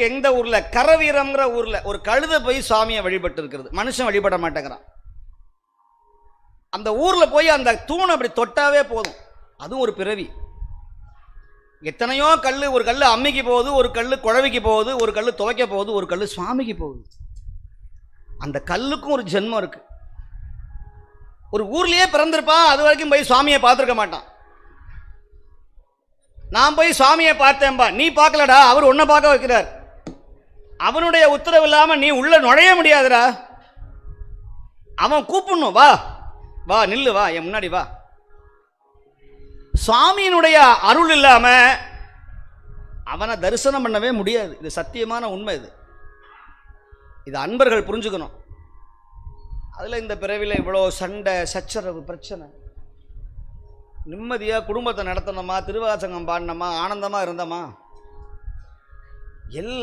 எந்த ஊர்ல கரவீரம்ங்கிற ஊர்ல ஒரு கழுதை போய் சாமியை வழிபட்டு இருக்கிறது, மனுஷன் வழிபட மாட்டேங்கிறான். அந்த ஊர்ல போய் அந்த தூணை அப்படி தொட்டாவே போதும், அதுவும் ஒரு பிறவி. எத்தனையோ கல், ஒரு கல் அம்மிக்கு போகுது, ஒரு கல் குழவிக்கு போகுது, ஒரு கல் துவைக்க போகுது, ஒரு கல் சுவாமிக்கு போகுது. அந்த கல்லுக்கும் ஒரு ஜென்மம் இருக்கு. ஒரு ஊர்லயே பிறந்திருப்பான், அது வரைக்கும் போய் சுவாமியை பார்த்துருக்க மாட்டான். நான் போய் சுவாமியை பார்த்தேன்பா, நீ பார்க்கலடா, அவர் உன்னை பார்க்க வைக்கிறார். அவனுடைய உத்தரவு இல்லாம நீ உள்ள நுழைய முடியாதுடா. அவன் கூப்பிடணும், வா வா நில்லு, வா என் முன்னாடி வா. சுவாமியினுடைய அருள் இல்லாம அவனை தரிசனம் பண்ணவே முடியாது. இது சத்தியமான உண்மை. இது அன்பர்கள் புரிஞ்சுக்கணும். அதுல இந்த பிறவில இவ்வளோ சண்டை சச்சரவு பிரச்சனை. நிம்மதியா குடும்பத்தை நடத்தணுமா, திருவாசகம் பாடினோமா, ஆனந்தமா இருந்தோமா, எல்லாம்